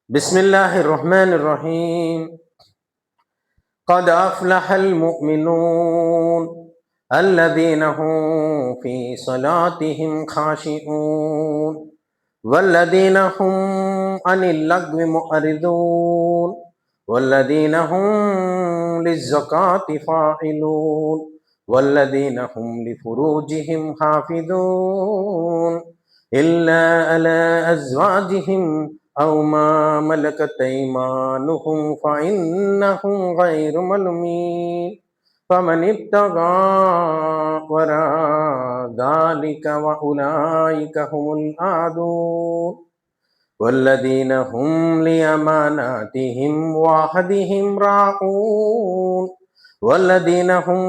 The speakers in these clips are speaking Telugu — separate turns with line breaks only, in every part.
बिस्मिल्लाहिर्रहमानिर्रहीम। क़द अफ़्लहल मुअमिनून अल्लज़ीना हुम फ़ी सलातिहिम ख़ाशिऊन वल्लज़ीना हुम अनिल लग़्वी मुअरिदून वल्लज़ीना हुम लिज़्ज़काति फ़ाइलून वल्लज़ीना हुम लिफ़ुरूजिहिम हाफ़िज़ून इल्ला अला अज़वाजिहिम औ मा मलकत ऐमानुहुम फ़इन्नहुम गैरु मलूमीन फमन इब्तगा वरा ज़ालिका व उलाइका हुमुल आदून वल्लज़ीन हुम लिअमानातिहिम व अहदिहिम राऊन वल्लज़ीन हुम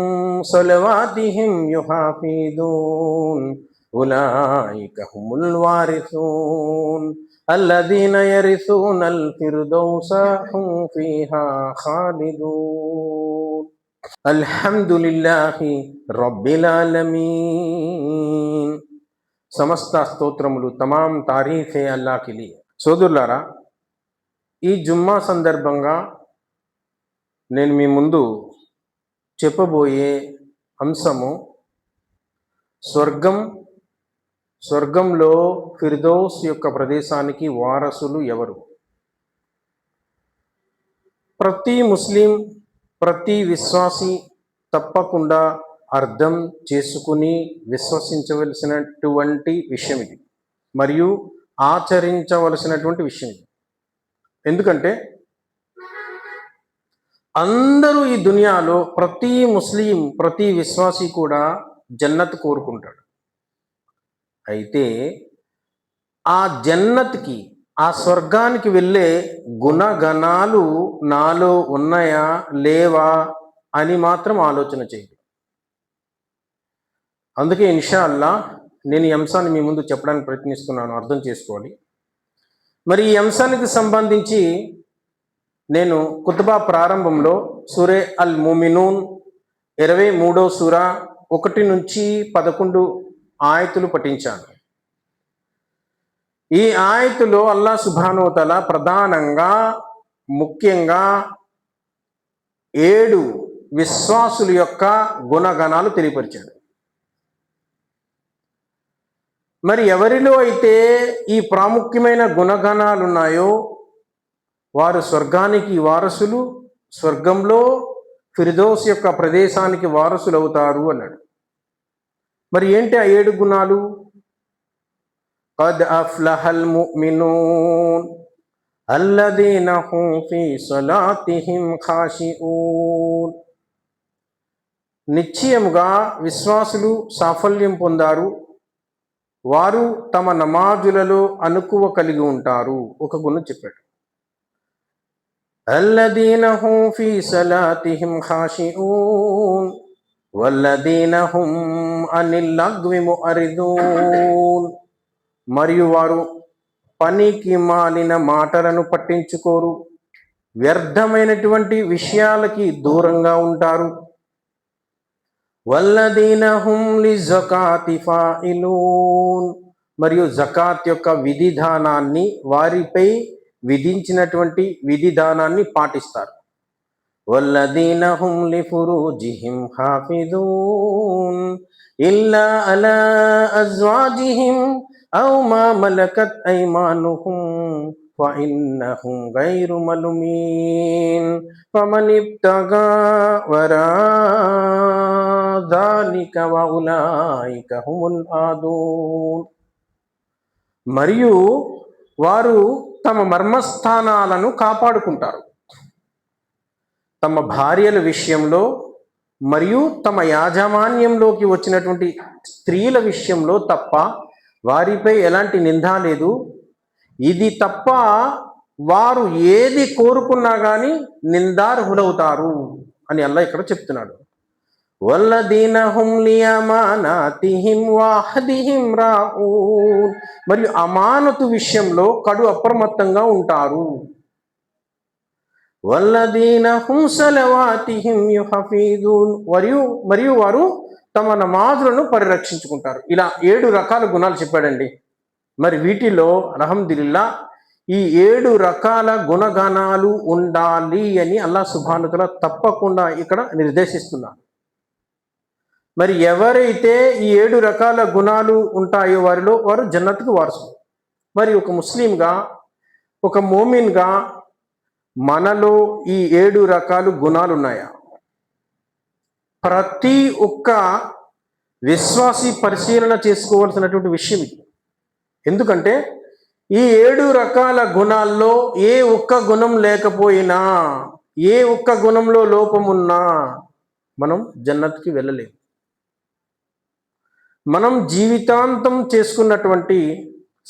सलवातिहिम युहाफ़िज़ून उलाइका हुमुल वारिसून अल्लज़ीना यरिसूनल फ़िरदौस हुम फ़ीहा ख़ालिदून। अल्हम्दुलिल्लाहि रब्बिल आलमीन। సమస్త స్తోత్రములు తమాం తారీఫే అల్లాహ్కి లియే। సోదరులారా, ఈ జుమ్మా సందర్భంగా నేను మీ ముందు చెప్పబోయే అంశము స్వర్గంలో ఫిర్దౌస్ యొక్క ప్రదేశానికి వారసులు ఎవరు? ప్రతి ముస్లిం, ప్రతి విశ్వాసి తప్పకుండా అర్థం చేసుకుని విశ్వసించవలసినటువంటి విషయం ఇది, మరియు ఆచరించవలసినటువంటి విషయం ఇది. ఎందుకంటే అందరూ ఈ దునియాలో ప్రతి ముస్లిం, ప్రతి విశ్వాసి కూడా జన్నత్ కోరుకుంటాడు. అయితే ఆ జన్నత్కి, ఆ స్వర్గానికి వెళ్ళే గుణగణాలు నాలో ఉన్నాయా లేవా అని మాత్రం ఆలోచన చేయదు. అందుకే ఇన్షా అల్లా నేను ఈ అంశాన్ని మీ ముందు చెప్పడానికి ప్రయత్నిస్తున్నాను, అర్థం చేసుకోవాలి. మరి ఈ అంశానికి సంబంధించి నేను ఖుత్బా ప్రారంభంలో సూరే అల్ ముమినూన్ 23వ సూరా 1 నుంచి 11 ఆయతులు పఠించాను. ఈ ఆయతులో అల్లాహ్ సుబ్హానహు వ తఆలా ప్రధానంగా, ముఖ్యంగా 7 విశ్వాసుల యొక్క గుణగణాలు తెలియపరిచాడు. మరి ఎవరిలో అయితే ఈ ప్రాముఖ్యమైన గుణగణాలు ఉన్నాయో వారు స్వర్గానికి వారసులు, స్వర్గంలో ఫిర్దౌస్ యొక్క ప్రదేశానికి వారసులు అవుతారు అన్నాడు. మరి ఏంటి ఆ 7 గుణాలు? قد أفلح المؤمنون الذين هم في صلاتهم خاشعون. నిశ్చయముగా విశ్వాసులు సాఫల్యం పొందారు, వారు తమ నమాజులలో అనుకువ కలిగి ఉంటారు. ఒక గుణం చెప్పాడు. الذين هم في صلاتهم خاشعون والذين هم عن اللغو معرضون. మరియు వారు పనికి మాలిన మాటలను పట్టించుకోరు, వ్యర్థమైనటువంటి విషయాలకి దూరంగా ఉంటారు. వల్లదీన హుం లిజకాతి ఫాయిలూన్. మరియు జకాత్ యొక్క విధిధానాన్ని, వారిపై విధించినటువంటి విధిధానాన్ని పాటిస్తారు. వల్లదీన హుం లిఫురూజిహిం హాఫిజూన్ ఇల్లా అలా అజ్వాజిహిం ఔ మా మలకత్ ఐమానుహుం ఫఇన్నహుం గైరు మలుమీన్ ఫమన్ ఇబ్తగా వరా ذلك وأولئك هم العادون. మరియు వారు తమ మర్మస్థానాలను కాపాడుకుంటారు. తమ భార్యల విషయంలో మరియు తమ యాజమాన్యంలోకి వచ్చినటువంటి స్త్రీల విషయంలో తప్ప వారిపై ఎలాంటి నింద లేదు. ఇది తప్ప వారు ఏది కోరుకున్నా కానీ నిందార్హులవుతారు అని అల్లాహ్ ఇక్కడ చెప్తున్నాడు. వల్లదీన హుం లియమానాతిహిం వఅహదిహిం రాఊన్. మరియు అమానతు విషయంలో కడు అప్రమత్తంగా ఉంటారు. వల్లదీన హుం సలవాతిహిం యుహఫిజూన్. మరియు వారు తమ నమాజులను పరిరక్షించుకుంటారు. ఇలా 7 రకాల గుణాలు చెప్పాడండి. మరి వీటిలో అల్హమ్దులిల్లా ఈ 7 రకాల గుణగణాలు ఉండాలి అని అల్లాహ్ సుబ్హానహు వ తఆలా తప్పకుండా ఇక్కడ నిర్దేశిస్తున్నారు. మరి ఎవరైతే ఈ 7 రకాల గుణాలు ఉంటాయో వారు జన్నత్కు వారసులు. మరి ఒక ముస్లింగా, ఒక మోమిన్గా మనలో ఈ 7 రకాల గుణాలు ఉన్నాయా? ప్రతి ఒక్క విశ్వాసి పరిశీలన చేసుకోవాల్సినటువంటి విషయం ఇది. ఎందుకంటే ఈ 7 రకాల గుణాల్లో ఏ ఒక్క గుణం లేకపోయినా, ఏ ఒక్క గుణంలో లోపమున్నా మనం జన్నత్కి వెళ్ళలేము. మనం జీవితాంతం చేసుకున్నటువంటి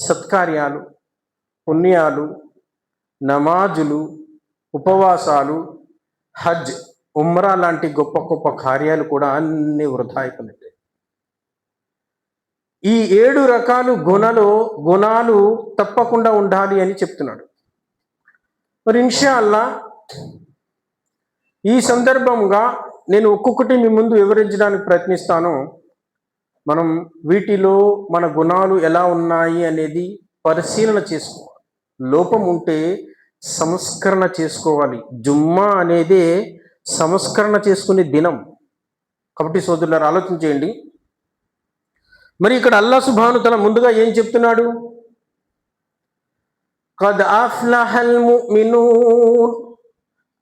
సత్కార్యాలు, పుణ్యాలు, నమాజులు, ఉపవాసాలు, హజ్, ఉమ్రా లాంటి గొప్ప గొప్ప కార్యాలు కూడా అన్ని వృధా అయిపోయినట్టే. ఈ 7 రకాల గుణాలు తప్పకుండా ఉండాలి అని చెప్తున్నాడు. మరి ఇన్షా అల్లా ఈ సందర్భంగా నేను ఒక్కొక్కటి మీ ముందు వివరించడానికి ప్రయత్నిస్తాను. మనం వీటిలో మన గుణాలు ఎలా ఉన్నాయి అనేది పరిశీలన చేసుకోవాలి. లోపం ఉంటే సంస్కరణ చేసుకోవాలి. జుమ్మా అనేది సంస్కరణ చేసుకునే దినం. కాబట్టి సోదరులారా ఆలోచించేయండి. మరి ఇక్కడ అల్లాహ్ సుబ్హానహు వ తఆలా ముందుగా ఏం చెప్తున్నాడు? ఖద్ అఫ్లహల్ ముమినూన్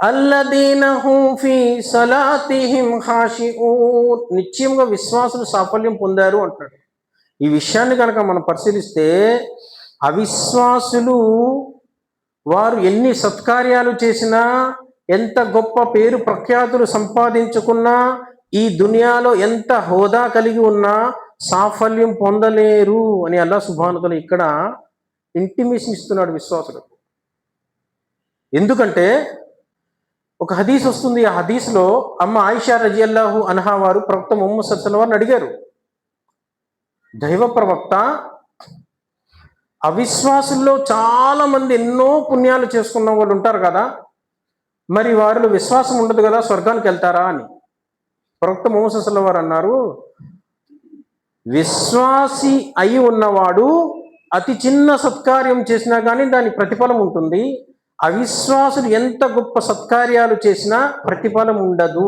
అల్లదీన హుం ఫీ సలాతిహిం ఖాషిఊన్. నిశ్చయంగా విశ్వాసులు సాఫల్యం పొందారు అంటాడు. ఈ విషయాన్ని కనుక మనం పరిశీలిస్తే అవిశ్వాసులు వారు ఎన్ని సత్కార్యాలు చేసినా, ఎంత గొప్ప పేరు ప్రఖ్యాతులు సంపాదించుకున్నా, ఈ దునియాలో ఎంత హోదా కలిగి ఉన్నా సాఫల్యం పొందలేరు అని అల్లాహ్ సుబ్హానహు వ తఆలా ఇక్కడ ఇంటిమేషన్ ఇస్తున్నాడు విశ్వాసులకు. ఎందుకంటే ఒక హదీస్ వస్తుంది. ఆ హదీస్లో అమ్మ ఆయిషా రజియల్లాహు అన్హా వారు ప్రవక్త ముహమ్మద్ సల్లల్లాహు అలైహి వసల్లం వారిని అడిగారు, దైవ ప్రవక్త, అవిశ్వాసుల్లో చాలా మంది ఎన్నో పుణ్యాలు చేసుకున్న వాళ్ళు ఉంటారు కదా, మరి వారిలో విశ్వాసం ఉండదు కదా, స్వర్గానికి వెళ్తారా అని. ప్రవక్త ముహమ్మద్ సల్లల్లాహు అలైహి వసల్లం వారు అన్నారు, విశ్వాసి అయి ఉన్నవాడు అతి చిన్న సత్కార్యం చేసినా కానీ దాని ప్రతిఫలం ఉంటుంది. అవిశ్వాసులు ఎంత గొప్ప సత్కార్యాలు చేసినా ప్రతిఫలం ఉండదు,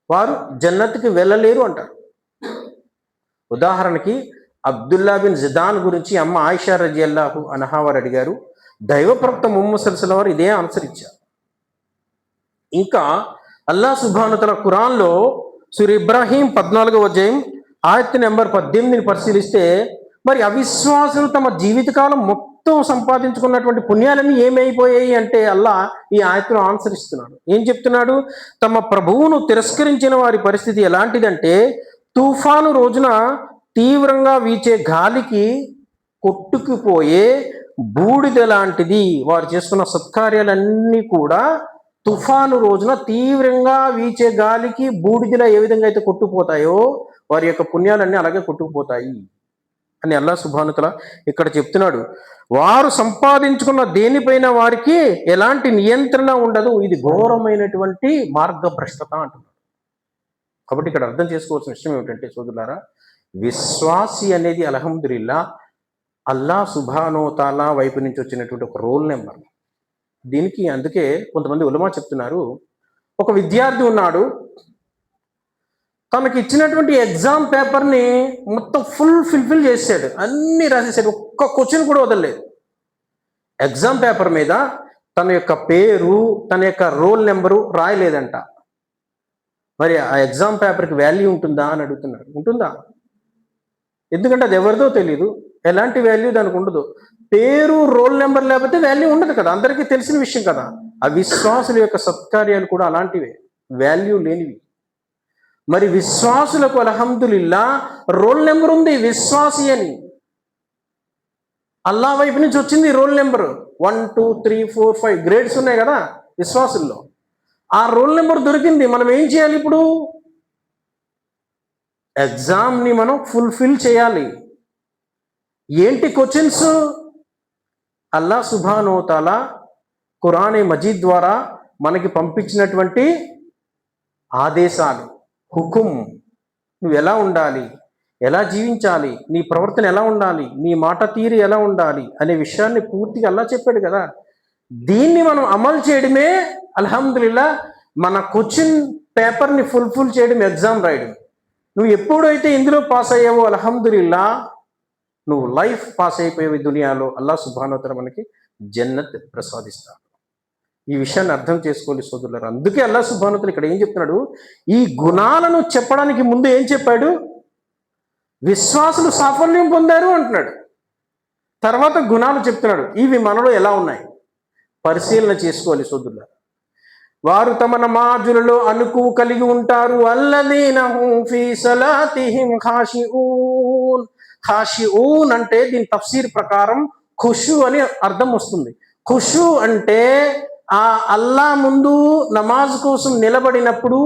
వారు జన్నత్కి వెళ్ళలేరు అంటారు. ఉదాహరణకి అబ్దుల్లా బిన్ జిదాన్ గురించి అమ్మ ఆయిషా రజియల్లాహు అన్హా వారు అడిగారు. దైవ ప్రవక్త ముహమ్మద్ సల్లల్లాహు అలైహి వసల్లం వారు ఇదే ఆన్సర్ ఇచ్చారు. ఇంకా అల్లాహ్ సుబ్హానహు వ తఆలా ఖురాన్లో సూరా ఇబ్రాహీం 14వ అధ్యాయం ఆయత్ నెంబర్ 18ని పరిశీలిస్తే, మరి అవిశ్వాసులు తమ జీవితకాలం మొత్తం సంపాదించుకున్నటువంటి పుణ్యాలన్నీ ఏమైపోయాయి అంటే అల్లాహ్ ఈ ఆయత్తును ఆన్సర్ ఇస్తున్నాడు. ఏం చెప్తున్నాడు? తమ ప్రభువును తిరస్కరించిన వారి పరిస్థితి ఎలాంటిదంటే, తుఫాను రోజున తీవ్రంగా వీచే గాలికి కొట్టుకుపోయే బూడిద లాంటిది. వారు చేసుకున్న సత్కార్యాలన్నీ కూడా తుఫాను రోజున తీవ్రంగా వీచే గాలికి బూడిదలా ఏ విధంగా అయితే కొట్టుకుపోతాయో వారి యొక్క పుణ్యాలన్నీ అలాగే కొట్టుకుపోతాయి అని అల్లాహ్ సుబ్హానహు వ తఆలా ఇక్కడ చెప్తున్నాడు. వారు సంపాదించుకున్న దేనిపైన వారికి ఎలాంటి నియంత్రణ ఉండదు. ఇది ఘోరమైనటువంటి మార్గభ్రష్టత అంటున్నాడు. కాబట్టి ఇక్కడ అర్థం చేసుకోవాల్సిన విషయం ఏమిటంటే సోదరులారా, విశ్వాసి అనేది అల్హమ్దులిల్లా అల్లాహ్ సుబ్హానహు వ తఆలా వైపు నుంచి వచ్చినటువంటి ఒక రోల్ నెంబర్. దీనికి అందుకే కొంతమంది ఉలమా చెప్తున్నారు, ఒక విద్యార్థి ఉన్నాడు, తనకి ఇచ్చినటువంటి ఎగ్జామ్ పేపర్ని మొత్తం ఫుల్ఫిల్ చేసాడు, అన్నీ రాసేసాడు, ఒక్క క్వశ్చన్ కూడా వదలలేదు. ఎగ్జామ్ పేపర్ మీద తన యొక్క పేరు, తన యొక్క రోల్ నెంబరు రాయలేదంట. మరి ఆ ఎగ్జామ్ పేపర్కి వాల్యూ ఉంటుందా అని అడుగుతున్నాడు. ఉంటుందా? ఎందుకంటే అది ఎవరిదో తెలియదు, ఎలాంటి వాల్యూ దానికి ఉండదు. పేరు, రోల్ నెంబర్ లేకపోతే వాల్యూ ఉండదు కదా, అందరికీ తెలిసిన విషయం కదా. ఆ విశ్వాసుల యొక్క సత్కార్యాలు కూడా అలాంటివే, వాల్యూ లేనివి. మరి విశ్వాసులకు అల్హమ్దులిల్లా రోల్ నెంబర్ ఉంది, విశ్వాసి అని. అల్లాహ్ వైపు నుంచి వచ్చింది రోల్ నెంబర్. 1 2 3 4 5 గ్రేడ్స్ ఉన్నాయి కదా విశ్వాసుల్లో. ఆ రోల్ నెంబర్ దొరికింది. మనం ఏం చేయాలి ఇప్పుడు? ఎగ్జామ్ని మనం ఫుల్ఫిల్ చేయాలి. ఏంటి క్వశ్చన్స్? అల్లాహ్ సుబ్హానహు వ తఆలా ఖురాన్ మజీద్ ద్వారా మనకి పంపించినటువంటి ఆదేశాలు, హుకుం, నువ్వు ఎలా ఉండాలి, ఎలా జీవించాలి, నీ ప్రవర్తన ఎలా ఉండాలి, నీ మాట తీరు ఎలా ఉండాలి అనే విషయాన్ని పూర్తిగా అల్లా చెప్పాడు కదా. దీన్ని మనం అమలు చేయడమే అల్హమ్దులిల్లా మన క్వశ్చన్ పేపర్ని ఫుల్ఫిల్ చేయడం, ఎగ్జామ్ రాయడం. నువ్వు ఎప్పుడైతే ఇందులో పాస్ అయ్యావో అల్హమ్దులిల్లా నువ్వు లైఫ్ పాస్ అయిపోయావు ఈ దునియాలో. అల్లా సుబ్హానహు వ తఆలా మనకి జన్నత్ ప్రసాదిస్తాడు. ఈ విషయాన్ని అర్థం చేసుకోవాలి సోదరులారా. అందుకే అల్లా సుబ్హానహు వ తఆలా ఇక్కడ ఏం చెప్తున్నాడు, ఈ గుణాలను చెప్పడానికి ముందు ఏం చెప్పాడు, విశ్వాసులు సాఫల్యం పొందారు అంటున్నాడు. తర్వాత గుణాలు చెప్తున్నాడు. ఇవి మనలో ఎలా ఉన్నాయి పరిశీలన చేసుకోవాలి సోదరులారా. వారు తమ నమాజులలో అనుకువ కలిగి ఉంటారు. అల్లదీన హుం ఫీ సలాతిహిం ఖాషిఊన్. ఖాషిఊన్ అంటే దీని తఫ్సీర్ ప్రకారం ఖుషు అని అర్థం వస్తుంది. ఖుషు అంటే ఆ అల్లా ముందు నమాజ్ కోసం నిలబడినప్పుడు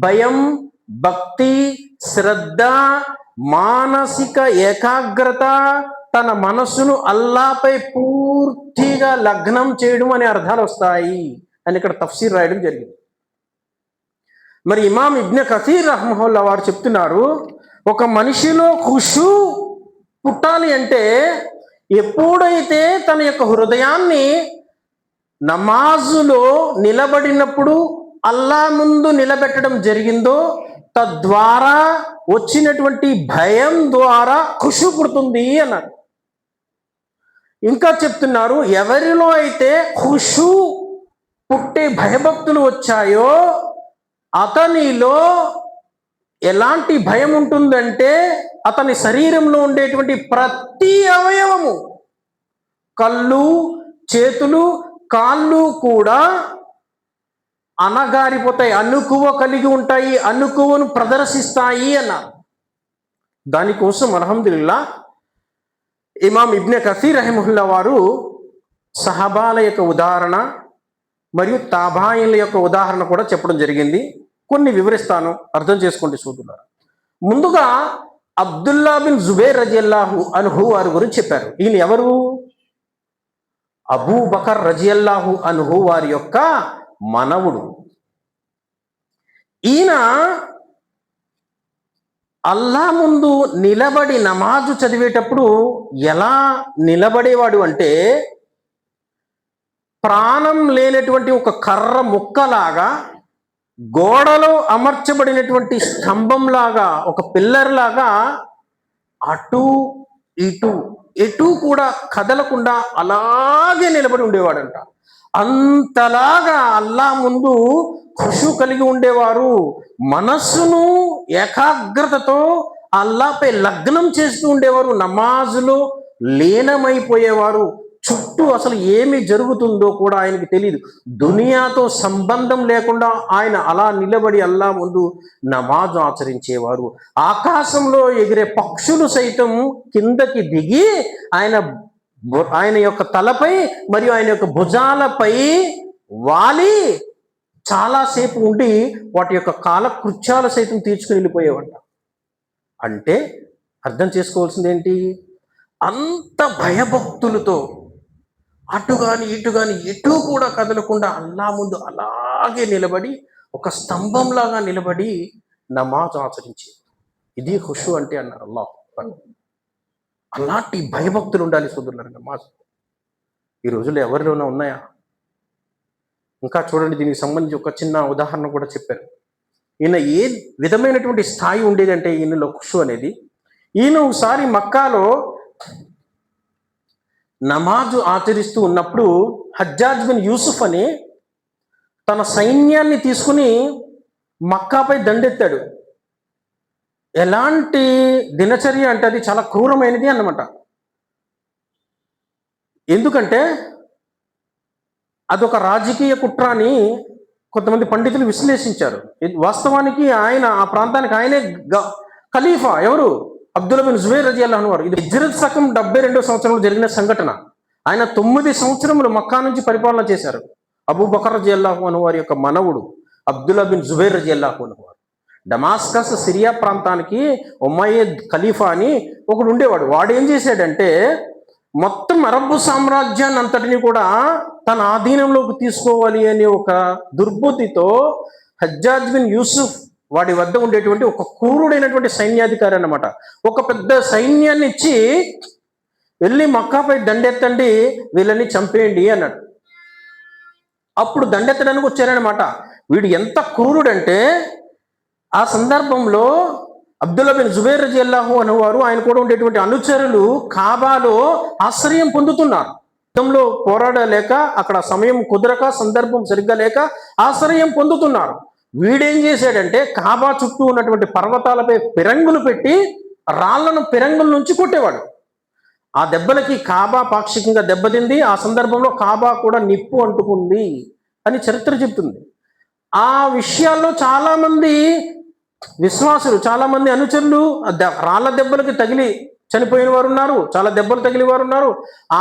భయం, భక్తి, శ్రద్ధ, మానసిక ఏకాగ్రత, తన మనస్సును అల్లాపై పూర్తిగా లగ్నం చేయడం అనే అర్థాలు వస్తాయి అని ఇక్కడ తఫ్సీర్ రాయడం జరిగింది. మరి ఇమాం ఇబ్న్ కసీర్ రహ్మహుల్లా వారు చెప్తున్నారు, ఒక మనిషిలో ఖుషూ పుట్టాలి అంటే ఎప్పుడైతే తన యొక్క హృదయాన్ని నమాజులో నిలబడినప్పుడు అల్లా ముందు నిలబెట్టడం జరిగిందో తద్వారా వచ్చినటువంటి భయం ద్వారా ఖుషూ పుడుతుంది అన్నారు. ఇంకా చెప్తున్నారు, ఎవరిలో అయితే ఖుషూ పుట్టే భయభక్తులు వచ్చాయో అతనిలో ఎలాంటి భయం ఉంటుందంటే అతని శరీరంలో ఉండేటువంటి ప్రతి అవయవము, కళ్ళు, చేతులు, కాళ్ళు కూడా అనగారిపోతాయి, అనుకువ కలిగి ఉంటాయి, అనుకువను ప్రదర్శిస్తాయి అన్నారు. దానికోసం అల్హమ్దులిల్లా ఇమాం ఇబ్న్ కసీర్ రహిమహుల్లా వారు సహబాల యొక్క ఉదాహరణ మరియు తాబాయిల యొక్క ఉదాహరణ కూడా చెప్పడం జరిగింది. కొన్ని వివరిస్తాను, అర్థం చేసుకోండి సోదరులారా. ముందుగా అబ్దుల్లా బిన్ జుబైర్ రజియల్లాహు అన్హు వారి గురించి చెప్పారు. ఈయన ఎవరు? అబూ బకర్ రజియల్లాహు అన్హు వారి యొక్క మనవుడు. ఈయన అల్లా ముందు నిలబడి నమాజు చదివేటప్పుడు ఎలా నిలబడేవాడు అంటే ప్రాణం లేనటువంటి ఒక కర్ర ముక్కలాగా, గోడలో అమర్చబడినటువంటి స్తంభంలాగా, ఒక పిల్లర్ లాగా అటు ఇటు ఎటు కూడా కదలకుండా అలాగే నిలబడి ఉండేవాడంట. అంతలాగా అల్లా ముందు ఖుషూ కలిగి ఉండేవారు. మనస్సును ఏకాగ్రతతో అల్లాపై లగ్నం చేస్తూ ఉండేవారు. నమాజులో లీనమైపోయేవారు. చుట్టూ అసలు ఏమి జరుగుతుందో కూడా ఆయనకి తెలియదు. దునియాతో సంబంధం లేకుండా ఆయన అలా నిలబడి అల్లా ముందు నమాజు ఆచరించేవారు. ఆకాశంలో ఎగిరే పక్షులు సైతం కిందకి దిగి ఆయన యొక్క తలపై మరియు ఆయన యొక్క భుజాలపై వాలి చాలాసేపు ఉండి వాటి యొక్క కాలకృత్యాలు సైతం తీర్చుకుని వెళ్ళిపోయేవంట. అంటే అర్థం చేసుకోవాల్సింది ఏంటి, అంత భయభక్తులతో అటు కానీ ఇటు కానీ ఎటు కూడా కదలకుండా అల్లా ముందు అలాగే నిలబడి ఒక స్తంభంలాగా నిలబడి నమాజ్ ఆచరించి, ఇది ఖుషూ అంటే అన్నారు అల్లాహ్. అలాంటి భయభక్తులు ఉండాలి సోదరులారా నమాజ్. ఈ రోజుల్లో ఎవరిలోనే ఉన్నాయా? ఇంకా చూడండి, దీనికి సంబంధించి ఒక చిన్న ఉదాహరణ కూడా చెప్పారు. ఈయన ఏ విధమైనటువంటి స్థాయి ఉండేదంటే ఈయనలో ఖుషూ అనేది, ఈయన ఒకసారి మక్కాలో నమాజు ఆచరిస్తూ ఉన్నప్పుడు హజ్జాజ్ బిన్ యూసుఫ్ అని తన సైన్యాన్ని తీసుకుని మక్కాపై దండెత్తాడు. ఎలాంటి దినచర్య అంటే అది చాలా క్రూరమైనది అన్నమాట. ఎందుకంటే అదొక రాజకీయ కుట్ర అని కొంతమంది పండితులు విశ్లేషించారు. వాస్తవానికి ఆయన ఆ ప్రాంతానికి ఆయనే ఖలీఫా. ఎవరు? అబ్దుల్లా బిన్ జుబైర్ రజియల్లాహు అన్హు వారు. ఇది హిజ్రత్ శకం 72వ సంవత్సరంలో జరిగిన సంఘటన. ఆయన 9 సంవత్సరములు మక్కా నుంచి పరిపాలన చేశారు. అబూ బకర్ రజియల్లాహు అన్హు వారి యొక్క మనవుడు అబ్దుల్లా బిన్ జుబైర్ రజియల్లాహు అన్హు వారు. డమాస్కస్ సిరియా ప్రాంతానికి ఉమయ్యద్ ఖలీఫా అని ఒకడు ఉండేవాడు. వాడు ఏం చేశాడంటే మొత్తం అరబ్బు సామ్రాజ్యాన్ని అంతటిని కూడా తన ఆధీనంలోకి తీసుకోవాలి అనే ఒక దుర్బుద్ధితో హజ్జాజ్ బిన్ యూసుఫ్ వాడి వద్ద ఉండేటువంటి ఒక క్రూరుడైనటువంటి సైన్యాధికారి అన్నమాట. ఒక పెద్ద సైన్యాన్ని ఇచ్చి వెళ్ళి మక్కాపై దండెత్తండి, వీళ్ళని చంపేయండి అన్నాడు. అప్పుడు దండెత్తడానికి వచ్చారనమాట. వీడు ఎంత క్రూరుడంటే ఆ సందర్భంలో అబ్దుల్లా బిన్ జుబైర్ రజియల్లాహు అనేవారు, ఆయన కూడా ఉండేటువంటి అనుచరులు కాబాలో ఆశ్రయం పొందుతున్నారు. యుద్ధంలో పోరాడలేక, అక్కడ సమయం కుదరక, సందర్భం సరిగ్గా లేక ఆశ్రయం పొందుతున్నారు. వీడేం చేశాడంటే కాబా చుట్టూ ఉన్నటువంటి పర్వతాలపై పిరంగులు పెట్టి రాళ్లను పిరంగుల నుంచి కొట్టేవాడు. ఆ దెబ్బలకి కాబా పాక్షికంగా దెబ్బతింది. ఆ సందర్భంలో కాబా కూడా నిప్పు అంటుకుంది అని చరిత్ర చెప్తుంది. ఆ విషయాల్లో చాలామంది విశ్వాసులు, చాలామంది అనుచరులు రాళ్ల దెబ్బలకి తగిలి చనిపోయిన వారు ఉన్నారు, చాలా దెబ్బలు తగిలి వారు ఉన్నారు.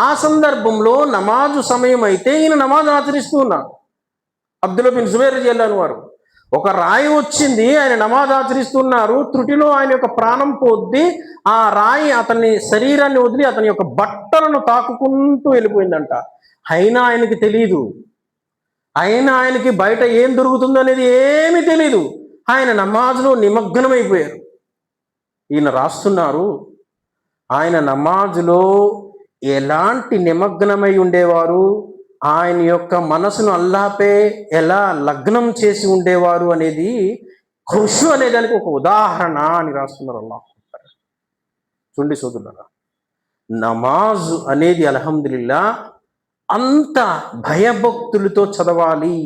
ఆ సందర్భంలో నమాజు సమయం అయితే ఈయన నమాజు ఆచరిస్తూ ఉన్నారు. అబ్దుల్లా బిన్ జుబైర్ రజియల్లాహు వారు, ఒక రాయి వచ్చింది, ఆయన నమాజ్ ఆచరిస్తున్నారు, త్రుటిలో ఆయన యొక్క ప్రాణం పోద్ది, ఆ రాయి అతని శరీరాన్ని వదిలి అతని యొక్క బట్టలను తాకుకుంటూ వెళ్ళిపోయిందంట. అయినా ఆయనకి తెలియదు, అయినా ఆయనకి బయట ఏం దొరుకుతుందో అనేది ఏమీ తెలియదు. ఆయన నమాజ్లో నిమగ్నమైపోయారు. ఈయన రాస్తున్నారు, ఆయన నమాజులో ఎలాంటి నిమగ్నమై ఉండేవారు, ఆయన యొక్క మనసును అల్లాహపై ఎలా లగ్నం చేసి ఉండేవారు అనేది ఖుషు అనే దానికి ఒక ఉదాహరణ అని రాస్తున్నారు. అల్లాహ్ చూడండి సోదరులారా, నమాజ్ అనేది అల్హమ్దులిల్లా అంత భయభక్తులతో చదవాలి.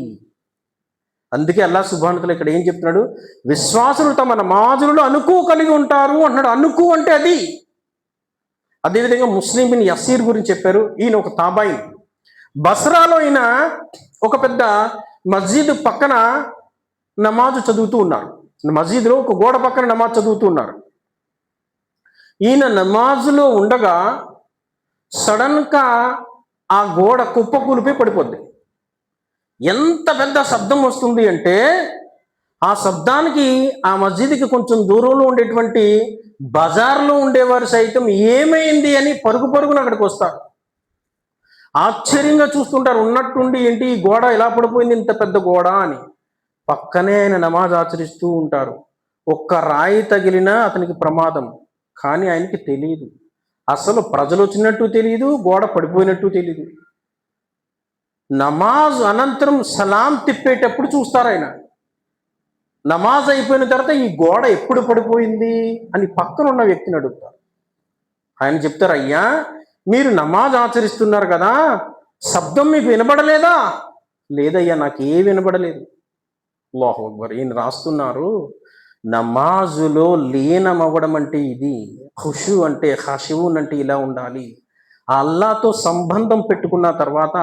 అందుకే అల్లాహ్ సుబ్హానహు వ తఆలా ఇక్కడ ఏం చెప్తున్నాడు, విశ్వాసులు తమ నమాజులలో అనుకు కలిగి ఉంటారు అంటున్నాడు. అనుకు అంటే అది. అదేవిధంగా ముస్లిం బిన్ యసీర్ గురించి చెప్పారు. ఈయన ఒక తాబాయిన్. బస్రాలో ఈయన ఒక పెద్ద మస్జిద్ పక్కన నమాజు చదువుతూ ఉన్నారు. మస్జిద్లో ఒక గోడ పక్కన నమాజ్ చదువుతూ ఉన్నారు. ఈయన నమాజులో ఉండగా సడన్గా ఆ గోడ కుప్పకూలిపోయి పడిపోద్ది. ఎంత పెద్ద శబ్దం వస్తుంది అంటే ఆ శబ్దానికి ఆ మస్జిద్కి కొంచెం దూరంలో ఉండేటువంటి బజార్లో ఉండేవారు సైతం ఏమైంది అని పరుగు పరుగున అక్కడికి వస్తారు. ఆశ్చర్యంగా చూస్తుంటారు, ఉన్నట్టుండి ఏంటి ఈ గోడ ఎలా పడిపోయింది, ఇంత పెద్ద గోడ అని. పక్కనే ఆయన నమాజ్ ఆచరిస్తూ ఉంటారు. ఒక్క రాయి తగిలినా అతనికి ప్రమాదం, కానీ ఆయనకి తెలియదు. అసలు ప్రజలు వచ్చినట్టు తెలియదు, గోడ పడిపోయినట్టు తెలియదు. నమాజ్ అనంతరం సలాం తిప్పేటప్పుడు చూస్తారు ఆయన. నమాజ్ అయిపోయిన తర్వాత ఈ గోడ ఎప్పుడు పడిపోయింది అని పక్కన ఉన్న వ్యక్తిని అడుగుతారు. ఆయన చెప్తారు, అయ్యా మీరు నమాజ్ ఆచరిస్తున్నారు కదా, శబ్దం మీకు వినబడలేదా? లేదయ్యా, నాకు ఏ వినబడలేదు. అల్లాహు అక్బర్. ఈయన రాస్తున్నారు, నమాజులో లీనమవ్వడం అంటే ఇది. ఖుషు అంటే, ఖాషిఊన్ అంటే ఇలా ఉండాలి. ఆ అల్లాహ్తో సంబంధం పెట్టుకున్న తర్వాత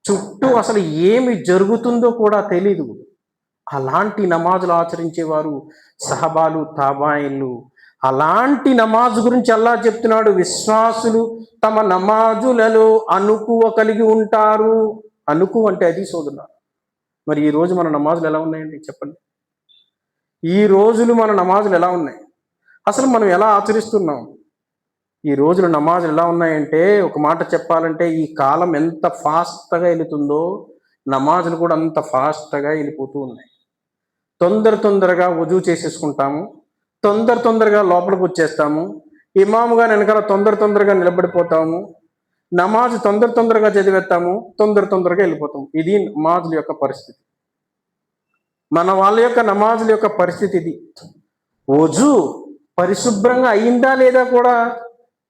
చుట్టూ అసలు ఏమి జరుగుతుందో కూడా తెలీదు. అలాంటి నమాజులు ఆచరించేవారు సహబాలు, తాబాయిన్లు. అలాంటి నమాజు గురించి అల్లాహ్ చెప్తున్నాడు, విశ్వాసులు తమ నమాజులలో అనుకువ కలిగి ఉంటారు. అనుకు అంటే అది సోదరులారా. మరి ఈ రోజు మన నమాజులు ఎలా ఉన్నాయండి చెప్పండి? ఈ రోజులు మన నమాజులు ఎలా ఉన్నాయి? అసలు మనం ఎలా ఆచరిస్తున్నాం? ఈ రోజులు నమాజులు ఎలా ఉన్నాయంటే, ఒక మాట చెప్పాలంటే ఈ కాలం ఎంత ఫాస్ట్గా వెళుతుందో నమాజులు కూడా అంత ఫాస్ట్గా వెళ్ళిపోతూ ఉన్నాయి. తొందరగా వజూ చేసేసుకుంటాము, తొందరగా లోపలికి వచ్చేస్తాము, ఇమాముగా వెనకాల తొందరగా నిలబడిపోతాము, నమాజ్ తొందరగా చదివేస్తాము, తొందరగా వెళ్ళిపోతాము. ఇది నమాజుల యొక్క పరిస్థితి. మన వాళ్ళ యొక్క నమాజుల యొక్క పరిస్థితి ఇది. వజూ పరిశుభ్రంగా అయిందా లేదా కూడా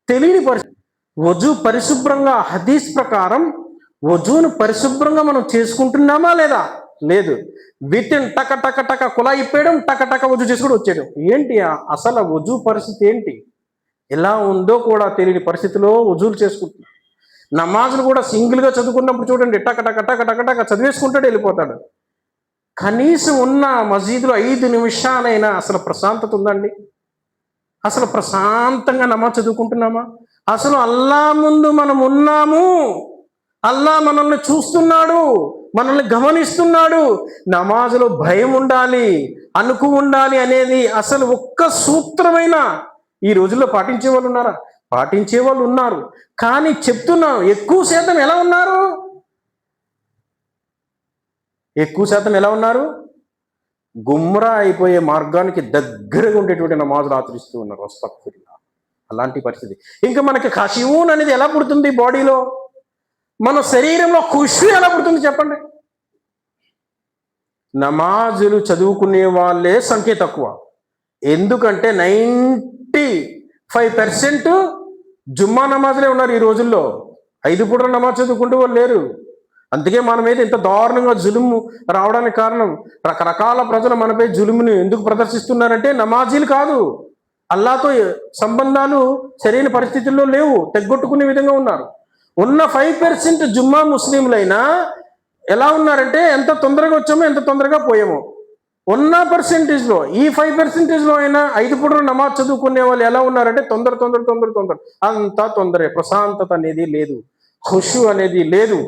తెలియని పరిస్థితి. వజూ పరిశుభ్రంగా, హదీస్ ప్రకారం వజూను పరిశుభ్రంగా మనం చేసుకుంటున్నామా లేదా? లేదు. వితిన్ టక కుళాయి ఇప్పేయడం, టక వజూ చేసుకుని వచ్చేయడం. ఏంటి అసలు వజూ పరిస్థితి ఏంటి? ఎలా ఉందో కూడా తెలియని పరిస్థితిలో వజూలు చేసుకుంటున్నాం. నమాజులు కూడా సింగిల్గా చదువుకున్నప్పుడు చూడండి, టక చదివేసుకుంటాడు, వెళ్ళిపోతాడు. కనీసం ఉన్న మసీదులో 5 నిమిషాలైనా అసలు ప్రశాంతత ఉందండి? అసలు ప్రశాంతంగా నమాజ్ చదువుకుంటున్నామా? అసలు అల్లా ముందు మనం ఉన్నాము, అల్లా మనల్ని చూస్తున్నాడు, మనల్ని గమనిస్తున్నాడు. నమాజులో భయం ఉండాలి, అనుకు ఉండాలి అనేది అసలు ఒక్క సూత్రమైన ఈ రోజుల్లో పాటించే వాళ్ళు ఉన్నారా? పాటించే వాళ్ళు ఉన్నారు, కానీ చెప్తున్నాం ఎక్కువ శాతం ఎలా ఉన్నారు? ఎక్కువ శాతం ఎలా ఉన్నారు? గుమ్రా అయిపోయే మార్గానికి దగ్గరగా ఉండేటువంటి నమాజులు ఆచరిస్తూ ఉన్నారు. అస్తగ్ఫిరుల్లాహ్. అలాంటి పరిస్థితి. ఇంకా మనకి ఖషూన్ అనేది ఎలా పుడుతుంది బాడీలో? మన శరీరంలో ఖుషు ఎలా పుడుతుంది చెప్పండి? నమాజులు చదువుకునే వాళ్ళే సంఖ్య తక్కువ. ఎందుకంటే 95% జుమ్మా నమాజులే ఉన్నారు ఈ రోజుల్లో. 5 పూటల నమాజ్ చదువుకుంటూ వాళ్ళు లేరు. అందుకే మన మీద ఇంత దారుణంగా జులుము రావడానికి కారణం, రకరకాల ప్రజలు మనపై జులుముని ఎందుకు ప్రదర్శిస్తున్నారంటే నమాజీలు కాదు, అల్లాతో సంబంధాలు సరైన పరిస్థితుల్లో లేవు, తెగ్గొట్టుకునే విధంగా ఉన్నారు. ఉన్న 5% జుమ్మా ముస్లింలైనా ఎలా ఉన్నారంటే ఎంత తొందరగా వచ్చామో ఎంత తొందరగా పోయామో. ఉన్న పర్సెంటేజ్లో ఈ 5%లో అయినా 5 పూటలు నమాజ్ చదువుకునే వాళ్ళు ఎలా ఉన్నారంటే తొందర అంతా తొందరే, ప్రశాంతత అనేది లేదు, ఖుషు అనేది లేదు.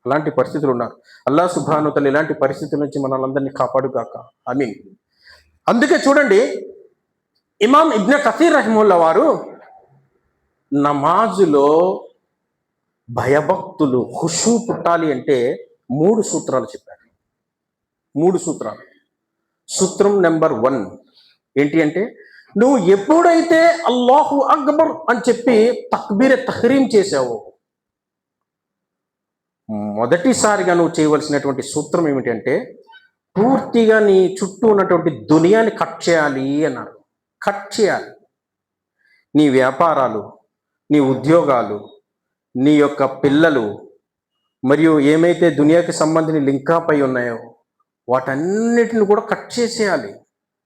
అలాంటి పరిస్థితులు ఉన్నారు. అల్లాహ్ సుబ్హానహు వ తఆలా ఇలాంటి పరిస్థితుల నుంచి మనల్ని కాపాడుగాక, ఆమీన్. అందుకే చూడండి, ఇమాం ఇబ్న్ కసీర్ రహిమహుల్లా వారు నమాజులో భయభక్తులు ఖుషు పుట్టాలి అంటే 3 సూత్రాలు చెప్పారు. 3 సూత్రాలు. సూత్రం నెంబర్ 1 ఏంటి అంటే, నువ్వు ఎప్పుడైతే అల్లాహు అక్బర్ అని చెప్పి తక్బీర్ తహ్రీం చేసావో, మొదటిసారిగా నువ్వు చేయవలసినటువంటి సూత్రం ఏమిటంటే పూర్తిగా నీ చుట్టూ ఉన్నటువంటి దునియాని కట్ చేయాలి అన్నారు. కట్ చేయాలి. నీ వ్యాపారాలు, నీ ఉద్యోగాలు, నీ యొక్క పిల్లలు, మరియు ఏమైతే దునియాకి సంబంధించిన లింకాప్ అయి ఉన్నాయో వాటన్నిటిని కూడా కట్ చేసేయాలి.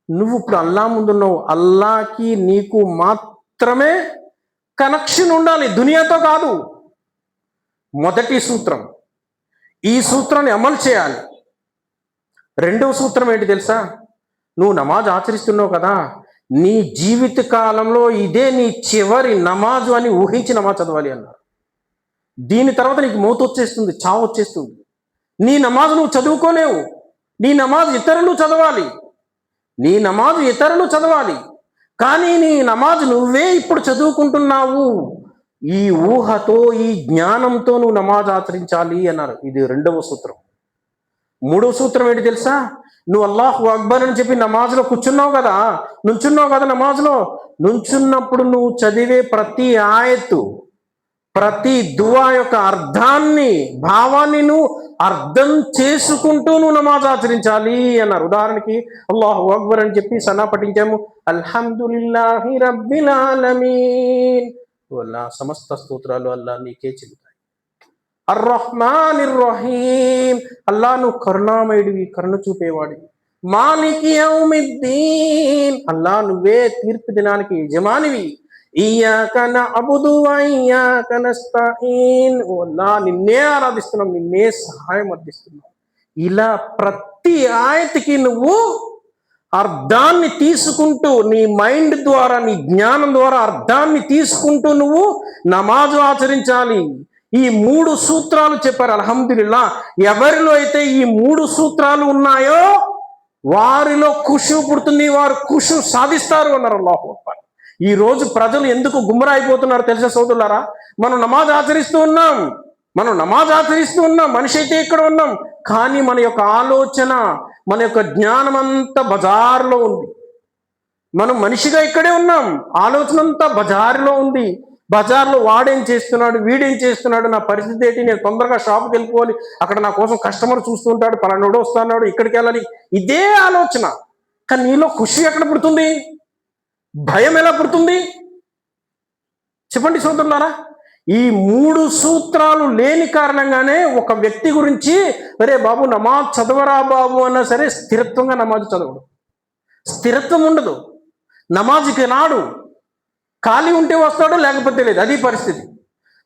నువ్వు ఇప్పుడు అల్లా ముందున్నావు, అల్లాకి నీకు మాత్రమే కనెక్షన్ ఉండాలి, దునియాతో కాదు. మొదటి సూత్రం. ఈ సూత్రాన్ని అమలు చేయాలి. రెండవ సూత్రం ఏంటి తెలుసా? నువ్వు నమాజ్ ఆచరిస్తున్నావు కదా, నీ జీవిత కాలంలో ఇదే నీ చివరి నమాజు అని ఊహించి నమాజ్ చదవాలి అన్నారు. దీని తర్వాత నీకు మౌత్ వచ్చేస్తుంది, చావు వచ్చేస్తుంది. నీ నమాజ్ నువ్వు చదువుకోలేవు, నీ నమాజ్ ఇతరులు చదవాలి, నీ నమాజ్ ఇతరులు చదవాలి. కానీ నీ నమాజ్ నువ్వే ఇప్పుడు చదువుకుంటున్నావు. ఈ ఊహతో, ఈ జ్ఞానంతో నువ్వు నమాజ్ ఆచరించాలి అన్నారు. ఇది రెండవ సూత్రం. మూడవ సూత్రం ఏంటి తెలుసా? నువ్వు అల్లాహు అక్బర్ అని చెప్పి నమాజ్లో కూర్చున్నావు కదా, నుంచున్నావు కదా, నమాజ్లో నుంచున్నప్పుడు నువ్వు చదివే ప్రతి ఆయత్తు, ప్రతి దువా యొక్క అర్థాన్ని, భావాన్ని నువ్వు అర్థం చేసుకుంటూ నువ్వు నమాజ్ ఆచరించాలి అన్నారు. ఉదాహరణకి అల్లాహు అక్బర్ అని చెప్పి సనా పఠించాము, అల్హమ్దులిల్లాహి రబ్బిల్ ఆలమీన్, అల్లా సమస్త స్తోత్రాలు అల్లా నీకే చెల్లుతాయి. అర్రహ్మానిర్ రహీం, అల్లా నువ్వు కరుణామయుడివి, కరుణ చూపేవాడివి. మాలికి యౌమిద్దీన్, అల్లా నువ్వే తీర్పు దినానికి యజమానివి. ఇయ్యాక నఅబుదు వ ఇయ్యాక నస్తఈన్, ఓ అల్లా నిన్నే ఆరాధిస్తున్నాం, నిన్నే సహాయం అర్థిస్తున్నాం. ఇలా ప్రతి ఆయతకి నువ్వు అర్థాన్ని తీసుకుంటూ, నీ మైండ్ ద్వారా, నీ జ్ఞానం ద్వారా అర్థాన్ని తీసుకుంటూ నువ్వు నమాజు ఆచరించాలి. ఈ 3 సూత్రాలు చెప్పారు. అల్హమ్దులిల్లా, ఎవరిలో అయితే ఈ 3 సూత్రాలు ఉన్నాయో వారిలో ఖుషు పుడుతుంది, వారు ఖుషు సాధిస్తారు అన్నారు. అల్లాహు అక్బర్. ఈ రోజు ప్రజలు ఎందుకు గుమ్రా అయిపోతున్నారు తెలుసా సోదరులారా? మనం నమాజ్ ఆచరిస్తూ ఉన్నాం, మనిషి అయితే ఇక్కడ ఉన్నాం, కానీ మన యొక్క ఆలోచన, మన యొక్క జ్ఞానం అంతా బజార్లో ఉంది. మనం మనిషిగా ఇక్కడే ఉన్నాం, ఆలోచన అంతా బజారులో ఉంది. బజార్లో వాడేం చేస్తున్నాడు, వీడేం చేస్తున్నాడు, నా పరిస్థితి ఏంటి, నేను తొందరగా షాప్కి వెళ్ళిపోవాలి, అక్కడ నా కోసం కస్టమర్ చూస్తుంటాడు, పలానోడు వస్తున్నాడు, ఇక్కడికి వెళ్ళాలి, ఇదే ఆలోచన. కానీ నీలో ఖుషి ఎక్కడ పుడుతుంది? భయం ఎలా పుడుతుంది? చెప్పండి సోదరులారా. ఈ 3 సూత్రాలు లేని కారణంగానే ఒక వ్యక్తి గురించి, అరే బాబు నమాజ్ చదవరా బాబు అన్నా సరే స్థిరత్వంగా నమాజ్ చదవడు, స్థిరత్వం ఉండదు, నమాజ్కి రాడు, ఖాళీ ఉంటే వస్తాడు, లేకపోతే లేదు, అది పరిస్థితి.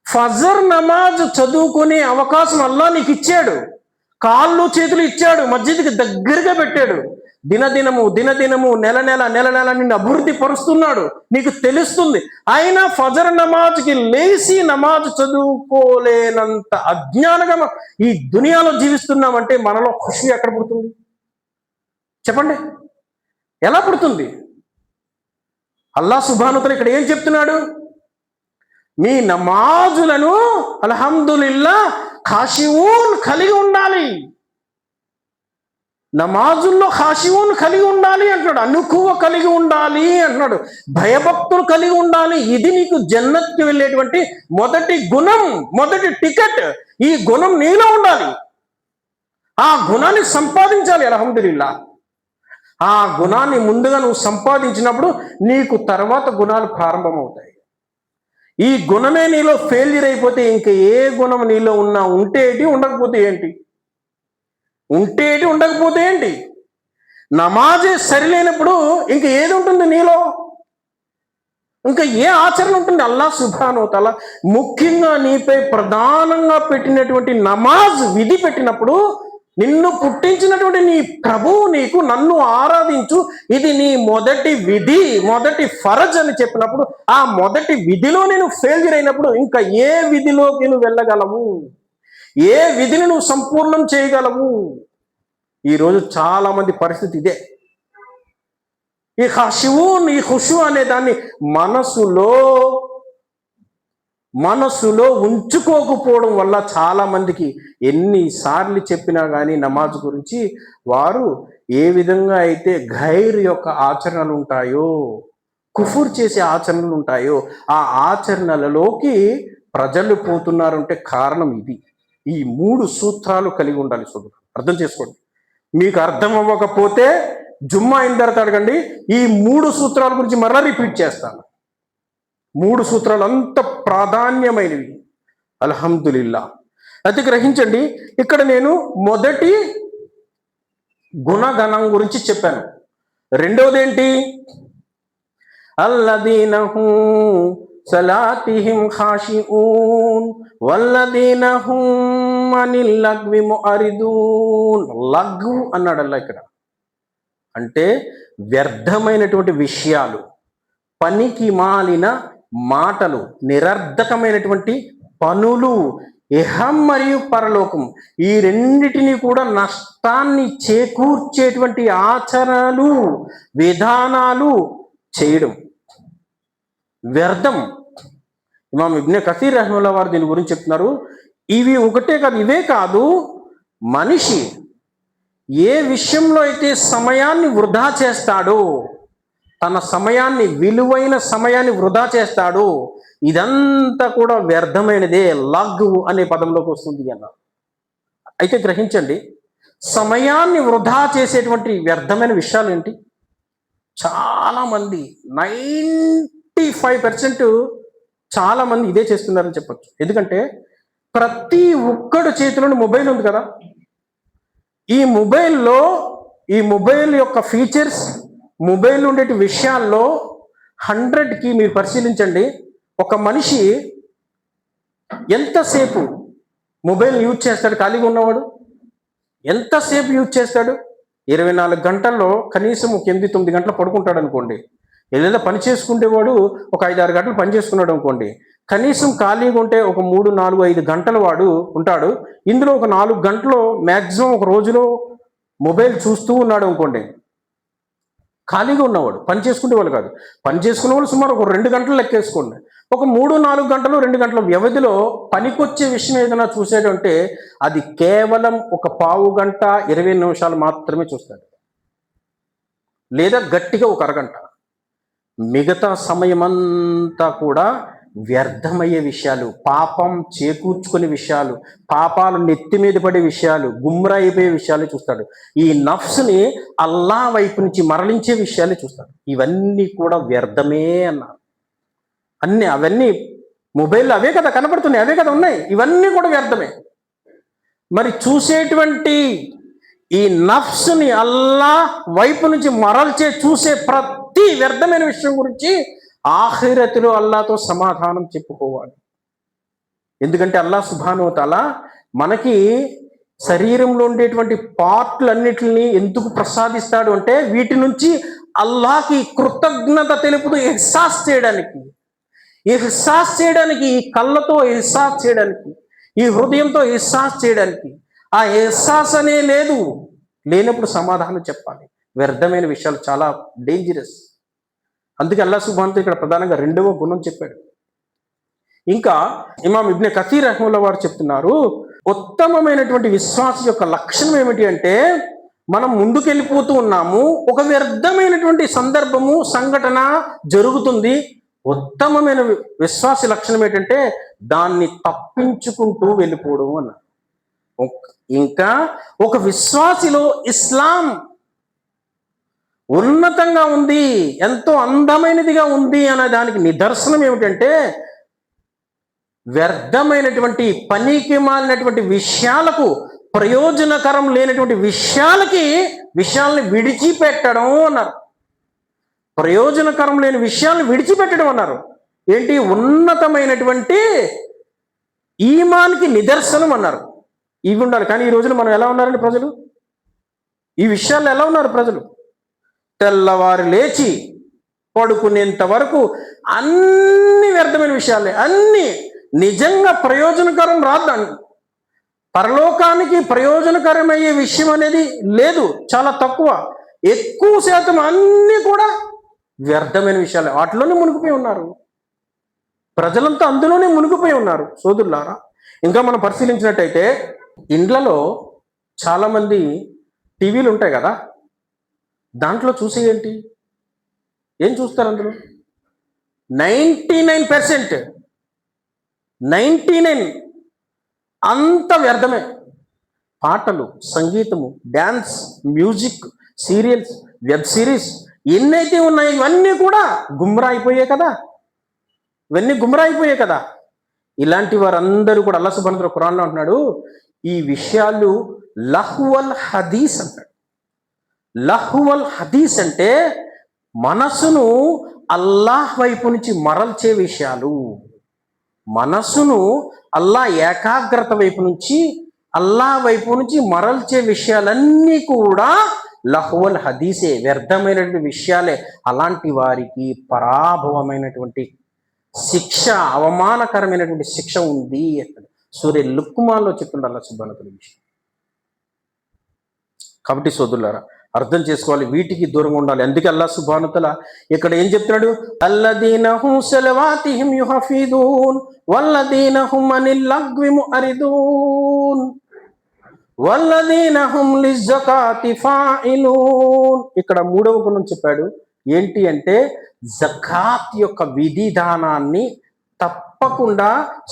ఫజర్ నమాజ్ చదువుకునే అవకాశం అల్లా నీకు ఇచ్చాడు, కాళ్ళు చేతులు ఇచ్చాడు, మస్జిద్కి దగ్గరగా పెట్టాడు, దినదినము నెల నెల నిన్ను అభివృద్ధి పరుస్తున్నాడు, నీకు తెలుస్తుంది. అయినా ఫజర్ నమాజ్కి లేచి నమాజ్ చదువుకోలేనంత అజ్ఞానంగా ఈ దునియాలో జీవిస్తున్నామంటే మనలో ఖుషి ఎక్కడ పుడుతుంది చెప్పండి? ఎలా పుడుతుంది? అల్లాహ్ సుబ్హానహు వ తఆలా ఇక్కడ ఏం చెప్తున్నాడు? మీ నమాజులను అల్హమ్దులిల్లా ఖాషిఊన్ కలిగి ఉండాలి. నమాజుల్లో ఖాషిఊన్ కలిగి ఉండాలి అంటున్నాడు, అనుకువ కలిగి ఉండాలి అంటున్నాడు, భయభక్తులు కలిగి ఉండాలి. ఇది నీకు జన్నత్కి వెళ్ళేటువంటి మొదటి గుణం, మొదటి టికెట్. ఈ గుణం నీలో ఉండాలి. ఆ గుణాన్ని సంపాదించాలి. అల్హమ్దులిల్లా. ఆ గుణాన్ని ముందుగా నువ్వు సంపాదించినప్పుడు నీకు తర్వాత గుణాలు ప్రారంభమవుతాయి. ఈ గుణమే నీలో ఫెయిల్యూర్ అయిపోతే ఇంక ఏ గుణం నీలో ఉన్నా ఉంటే ఏంటి, ఉండకపోతే ఏంటి? ఉంటేటి ఉండకపోతే ఏంటి? నమాజే సరిలేనప్పుడు ఇంక ఏది ఉంటుంది నీలో? ఇంకా ఏ ఆచరణ ఉంటుంది? అల్లాహ్ సుబ్హానహు వ తఆలా ముఖ్యంగా నీపై ప్రధానంగా పెట్టినటువంటి నమాజ్ విధి పెట్టినప్పుడు, నిన్ను పుట్టించినటువంటి నీ ప్రభువు నీకు నన్ను ఆరాధించు, ఇది నీ మొదటి విధి, మొదటి ఫరజ్ అని చెప్పినప్పుడు, ఆ మొదటి విధిలో నేను ఫెయిల్యూర్ అయినప్పుడు ఇంకా ఏ విధిలోకి నువ్వు వెళ్ళగలవు? ఏ విధిని నువ్వు సంపూర్ణం చేయగలవు? ఈరోజు చాలా మంది పరిస్థితి ఇదే. ఈ ఖుషూ, ఈ ఖుషూ అనే దాన్ని మనసులో ఉంచుకోకపోవడం వల్ల చాలా మందికి ఎన్నిసార్లు చెప్పినా కానీ నమాజ్ గురించి వారు ఏ విధంగా అయితే గైర్ యొక్క ఆచరణలు ఉంటాయో, కుఫుర్ చేసే ఆచరణలు ఉంటాయో, ఆ ఆచరణలలోకి ప్రజలు పోతున్నారంటే కారణం ఇది. ఈ 3 సూత్రాలు కలిగి ఉండాలి. సోదరు అర్థం చేసుకోండి. మీకు అర్థం అవ్వకపోతే జుమ్మా అయిన తర్వాత అడగండి. ఈ 3 సూత్రాల గురించి మరలా రిపీట్ చేస్తాను. 3 సూత్రాలు అంత ప్రాధాన్యమైనవి. అల్హమ్దులిల్లా. అయితే గ్రహించండి, ఇక్కడ నేను మొదటి గుణగణం గురించి చెప్పాను. రెండవది ఏంటి? అల్లదీన హుం సలాతిహిం ఖాషిఊన్ వల్లదీన హుం అనిల్ లగ్వి ముఅరిదూన్. లగ్వు అన్నాడు అల్లా ఇక్కడ. అంటే వ్యర్థమైనటువంటి విషయాలు, పనికి మాలిన మాటలు, నిరర్ధకమైనటువంటి పనులు, ఇహం మరియు పరలోకం, ఈ రెండిటిని కూడా నష్టాన్ని చేకూర్చేటువంటి ఆచరణలు, విధానాలు చేయడం వ్యర్థం. ఇమాం ఇబ్నే కసీర్ రహిమహుల్లాహ్ వారు దీని గురించి చెప్తున్నారు. ఇవి ఒకటే కాదు, ఇవే కాదు, మనిషి ఏ విషయంలో అయితే సమయాన్ని వృధా చేస్తాడో, తన సమయాన్ని, విలువైన సమయాన్ని వృధా చేస్తాడో, ఇదంతా కూడా వ్యర్థమైనదే. లగ్వు అనే పదంలోకి వస్తుంది అన్నారు. అయితే గ్రహించండి, సమయాన్ని వృధా చేసేటువంటి వ్యర్థమైన విషయాలు ఏంటి? చాలామంది 95% చాలామంది ఇదే చేస్తున్నారని చెప్పచ్చు. ఎందుకంటే ప్రతి ఒక్కడు చేతిలోని మొబైల్ ఉంది కదా. ఈ మొబైల్ యొక్క ఫీచర్స్, మొబైల్ ఉండేటి విషయాల్లో 100కి మీరు పరిశీలించండి, ఒక మనిషి ఎంతసేపు మొబైల్ యూజ్ చేస్తాడు? ఖాళీగా ఉన్నవాడు ఎంతసేపు యూజ్ చేస్తాడు? 24 గంటల్లో కనీసం ఒక 8-9 గంటలు పడుకుంటాడు అనుకోండి. ఏదైనా పని చేసుకుంటేవాడు ఒక 5-6 గంటలు పని చేసుకున్నాడు అనుకోండి, కనీసం ఖాళీగా ఉంటే ఒక 3-4-5 గంటలు వాడు ఉంటాడు. ఇందులో ఒక 4 గంటలు మ్యాక్సిమం ఒక రోజులో మొబైల్ చూస్తూ ఉన్నాడు అనుకోండి. ఖాళీగా ఉన్నవాడు, పని చేసుకునేవాళ్ళు కాదు, పని చేసుకునే వాళ్ళు సుమారు ఒక 2 గంటలు లెక్కేసుకోండి. ఒక 3-4 గంటలు, 2 గంటల వ్యవధిలో పనికొచ్చే విషయం ఏదైనా చూసాడంటే అది కేవలం ఒక పావు గంట 20 నిమిషాలు మాత్రమే చూస్తాడు, లేదా గట్టిగా ఒక అరగంట. మిగతా సమయమంతా కూడా వ్యర్థమయ్యే విషయాలు, పాపం చేకూర్చుకునే విషయాలు, పాపాలు నెత్తి మీద పడే విషయాలు, గుమ్రా అయిపోయే విషయాలు చూస్తాడు. ఈ నఫ్స్ని అల్లా వైపు నుంచి మరలించే విషయాలు చూస్తాడు. ఇవన్నీ కూడా వ్యర్థమే అన్నారు. అవన్నీ మొబైల్లో అవే కదా కనపడుతున్నాయి, అవే కదా ఉన్నాయి, ఇవన్నీ కూడా వ్యర్థమే. మరి చూసేటువంటి ఈ నఫ్స్ని అల్లా వైపు నుంచి మరల్చే చూసే ప్రతి వ్యర్థమైన విషయం గురించి ఆఖిరతులో అల్లాతో సమాధానం చెప్పుకోవాలి. ఎందుకంటే అల్లాహ్ సుబ్హానహు వ తఆలా మనకి శరీరంలో ఉండేటువంటి పార్ట్లన్నిటిని ఎందుకు ప్రసాదిస్తాడు అంటే వీటి నుంచి అల్లాహకి కృతజ్ఞత తెలుపుతూ ఇహ్సాస్ చేయడానికి, ఈ కళ్ళతో ఇహ్సాస్ చేయడానికి, ఈ హృదయంతో ఇహ్సాస్ చేయడానికి. ఆ ఇహ్సాస్ అనే లేనప్పుడు సమాధానం చెప్పాలి. వ్యర్థమైన విషయాలు చాలా డేంజరస్. అందుకే అల్లాహ్ సుబ్హానహు ఇక్కడ ప్రధానంగా 2వ గుణం చెప్పాడు. ఇంకా ఇమాం ఇబ్నే కసీర్ రహిమహుల్లాహ్ వారు చెప్తున్నారు, ఉత్తమమైనటువంటి విశ్వాస యొక్క లక్షణం ఏమిటి అంటే మనం ముందుకెళ్ళిపోతూ ఉన్నాము, ఒక వ్యర్థమైనటువంటి సందర్భము సంఘటన జరుగుతుంది. ఉత్తమమైన విశ్వాస లక్షణం ఏంటంటే దాన్ని తప్పించుకుంటూ వెళ్ళిపోవడం అన్న. ఇంకా ఒక విశ్వాసిలో ఇస్లాం ఉన్నతంగా ఉంది, ఎంతో అందమైనదిగా ఉంది అనే దానికి నిదర్శనం ఏమిటంటే వ్యర్థమైనటువంటి పనికి మాలినటువంటి విషయాలకు, ప్రయోజనకరం లేనటువంటి విషయాల్ని విడిచిపెట్టడం అన్నారు. ప్రయోజనకరం లేని విషయాల్ని విడిచిపెట్టడం అన్నారు. ఏంటి? ఉన్నతమైనటువంటి ఈమాన్కి నిదర్శనం అన్నారు. ఇవి ఉండాలి. కానీ ఈ రోజున మనం ఎలా ఉన్నారండి ప్రజలు? ఈ విషయాల్లో ఎలా ఉన్నారు ప్రజలు? తెల్లవారు లేచి పడుకునేంత వరకు అన్ని వ్యర్థమైన విషయాలే, అన్ని నిజంగా ప్రయోజనకరం రాదు. పరలోకానికి ప్రయోజనకరమయ్యే విషయం అనేది లేదు, చాలా తక్కువ. ఎక్కువ శాతం అన్నీ కూడా వ్యర్థమైన విషయాలే, వాటిలోనే మునిగిపోయి ఉన్నారు. ప్రజలంతా అందులోనే మునిగిపోయి ఉన్నారు సోదరులారా. ఇంకా మనం పరిశీలించినట్టయితే ఇండ్లలో చాలామంది టీవీలు ఉంటాయి కదా, దాంట్లో చూసి ఏం చూస్తారు? అందులో 99% అంత వ్యర్థమే. పాటలు, సంగీతము, dance, music, serials, web series ఎన్నైతే ఉన్నాయి ఇవన్నీ కూడా గుమ్రా అయిపోయాయి కదా. ఇలాంటి వారందరూ కూడా అల్లాహ్ సుబ్హానహు వ తఆలా ఖురాన్లో అంటున్నాడు, ఈ విషయాలు లహ్వల్ హదీస్ అంటాడు. లహ్వల్ హదీస్ అంటే మనసును అల్లాహ్ వైపు నుంచి మరల్చే విషయాలు, మనసును అల్లాహ్ ఏకాగ్రత వైపు నుంచి, అల్లాహ్ వైపు నుంచి మరల్చే విషయాలన్నీ కూడా లహ్వల్ హదీసే, వ్యర్థమైనటువంటి విషయాలే. అలాంటి వారికి పరాభవమైనటువంటి శిక్ష, అవమానకరమైనటువంటి శిక్ష ఉంది అంటాడు. సూర్య లుక్మాన్లో చెప్తుండే అల్లాహ్ సుబ్హానహు వ తఆలా విషయం. కాబట్టి సోదరులారా అర్థం చేసుకోవాలి, వీటికి దూరంగా ఉండాలి. అందుకే అల్లాహ్ సుబ్హానహు వ తఆలా ఇక్కడ ఏం చెప్తున్నాడు? అల్లదీన హుం సలవాతిహిం యుహఫిదూన్ వల్లదీన హుం అనిల్ లగ్వి ముఅరిదూన్ వల్లదీన హుం లిజ్జకాతి ఫాయిలూన్. ఇక్కడ మూడవ గుణం చెప్పాడు. ఏంటి అంటే జకాత్ యొక్క విధిదానాన్ని తప్పకుండా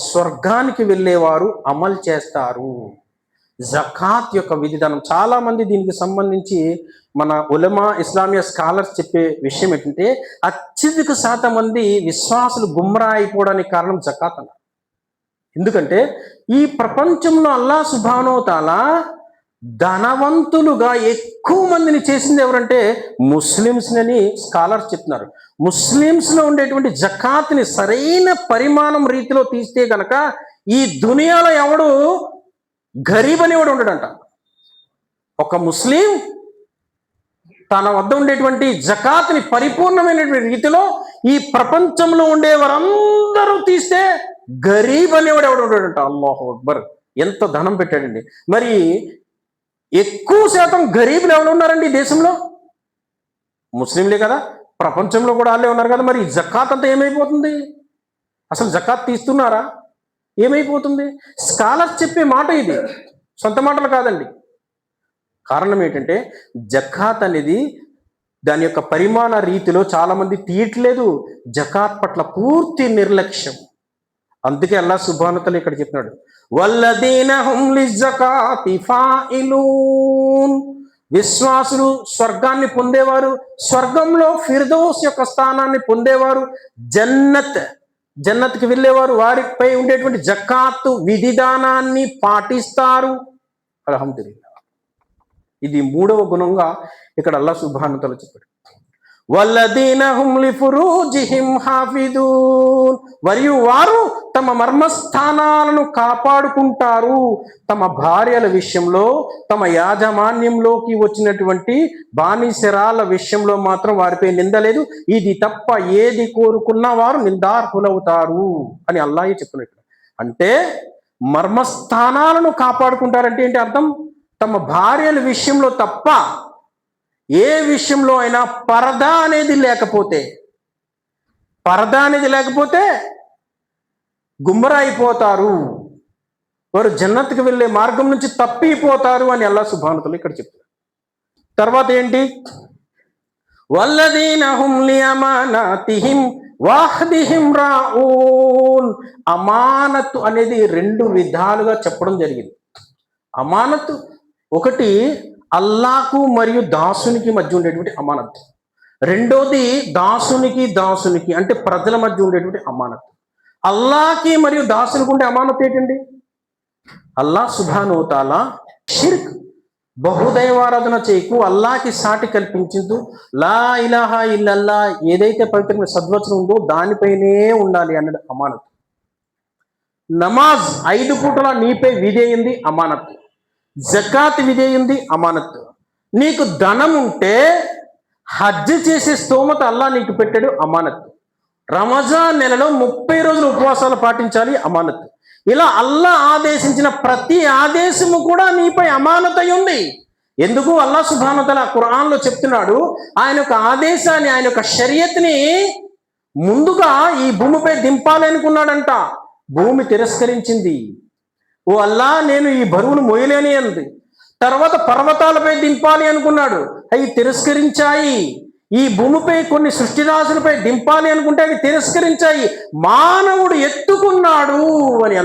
స్వర్గానికి వెళ్ళేవారు అమలు చేస్తారు. జకాత్ యొక్క విధిదానం, చాలా మంది దీనికి సంబంధించి మన ఉలమా, ఇస్లామియా స్కాలర్స్ చెప్పే విషయం ఏంటంటే అత్యధిక శాతం మంది విశ్వాసులు గుమ్రా అయిపోవడానికి కారణం జకాత్ అన్న. ఎందుకంటే ఈ ప్రపంచంలో అల్లాహ్ సుబ్హానహు వ తఆలా ధనవంతులుగా ఎక్కువ మందిని చేసింది ఎవరంటే ముస్లిమ్స్ అని స్కాలర్స్ చెప్తున్నారు. ముస్లిమ్స్లో ఉండేటువంటి జకాత్ని సరైన పరిమాణం రీతిలో తీస్తే గనక ఈ దునియాలో ఎవడు గరీబ్ అనేవాడు ఉండడంట. ఒక ముస్లిం తన వద్ద ఉండేటువంటి జకాత్ని పరిపూర్ణమైనటువంటి రీతిలో ఈ ప్రపంచంలో ఉండేవారందరూ తీస్తే గరీబ్ అనేవాడు ఎవడు ఉండడంట. అల్లాహు అక్బర్, ఎంత ధనం పెట్టాడండి. మరి ఎక్కువ శాతం గరీబులు ఎవరు ఉన్నారండి ఈ దేశంలో? ముస్లింలే కదా, ప్రపంచంలో కూడా వాళ్ళే ఉన్నారు కదా. మరి జకాత్ అంతా ఏమైపోతుంది? అసలు జకాత్ తీస్తున్నారా? ఏమైపోతుంది? స్కాలర్స్ చెప్పే మాట ఇది, సొంత మాటలు కాదండి. కారణం ఏంటంటే జకాత్ అనేది దాని యొక్క పరిమాణ రీతిలో చాలామంది తీయట్లేదు. జకాత్ పట్ల పూర్తి నిర్లక్ష్యం. అందుకే అల్లాహ్ సుబ్హానహు వ తఆలా ఇక్కడ చెప్తున్నాడు, వల్లదీన హుం లిజ్జకాతి ఫాయిలూన్. విశ్వాసులు స్వర్గాన్ని పొందేవారు, స్వర్గంలో ఫిర్దౌస్ యొక్క స్థానాన్ని పొందేవారు, జన్నత్కి వెళ్ళేవారు, వారిపై ఉండేటువంటి జకాత్ విధిదానాన్ని పాటిస్తారు. అల్హమ్దులిల్లాహ్. ఇది మూడవ గుణంగా ఇక్కడ అల్లాహ్ సుబ్హానహు వ తఆలా చెప్పాడు. వల్లదీన హుం లిఫురూజిహిం హాఫిదూన్. మరియు వారు తమ మర్మస్థానాలను కాపాడుకుంటారు. తమ భార్యల విషయంలో, తమ యాజమాన్యంలోకి వచ్చినటువంటి బానిసరాల విషయంలో మాత్రం వారిపై నింద లేదు. ఇది తప్ప ఏది కోరుకున్నా వారు నిందార్హులవుతారు అని అల్లాహే చెప్తున్నట్టు. అంటే మర్మస్థానాలను కాపాడుకుంటారంటే ఏంటి అర్థం? తమ భార్యల విషయంలో తప్ప ఏ విషయంలో అయినా పరదా అనేది లేకపోతే గుమ్మరా అయిపోతారు, వారు జన్నత్కి వెళ్ళే మార్గం నుంచి తప్పిపోతారు అని అల్లాహ్ సుబ్హానహు వ తఆలా ఇక్కడ చెప్తారు. తర్వాత ఏంటి? వల్లదీన హుం లియమానాతిహిం వాహ్దిహిం రాఊన్. అమానతు అనేది 2 విధాలుగా చెప్పడం జరిగింది. అమానతు ఒకటి అల్లాకు మరియు దాసునికి మధ్య ఉండేటువంటి అమానతు. రెండోది దాసునికి అంటే ప్రజల మధ్య ఉండేటువంటి అమానతు. అల్లాకి మరియు దాసునికి ఉండే అమానతు ఏంటండి? అల్లాహ్ సుబ్హానహు వ తఆలా షిర్క్, బహుదైవారాధన చేయకు, అల్లాకి సాటి కల్పించదు, లా ఇలాహా ఇల్లల్లా ఏదైతే పవిత్రమైన సద్వచనం ఉందో దానిపైనే ఉండాలి అన్నది అమానతు. నమాజ్ 5 పూటల నీపై విధేయింది అమానతు. జకాత్ విధేయింది అమానతు. నీకు ధనం ఉంటే హజ్ చేసే స్తోమత అల్లా నీకు పెట్టాడు అమానతు. రమజాన్ నెలలో 30 రోజులు ఉపవాసాలు పాటించాలి అమానతు. ఇలా అల్లా ఆదేశించిన ప్రతి ఆదేశము కూడా నీపై అమానతై ఉంది. ఎందుకు? అల్లాహ్ సుబ్హానహు వ తఆలా ఖురాన్లో చెప్తున్నాడు, ఆయన యొక్క ఆదేశాన్ని, ఆయన యొక్క షరియత్ని ముందుగా ఈ భూమిపై దింపాలి అనుకున్నాడంట. భూమి తిరస్కరించింది. ఓ అల్లా, నేను ఈ బరువును మోయలేని అంది. తర్వాత పర్వతాలపై దింపాలి అనుకున్నాడు, అవి తిరస్కరించాయి. ఈ భూమిపై కొన్ని సృష్టిరాశులపై దింపాలి అనుకుంటే అవి తిరస్కరించాయి. మానవుడు ఎత్తుకున్నాడు అని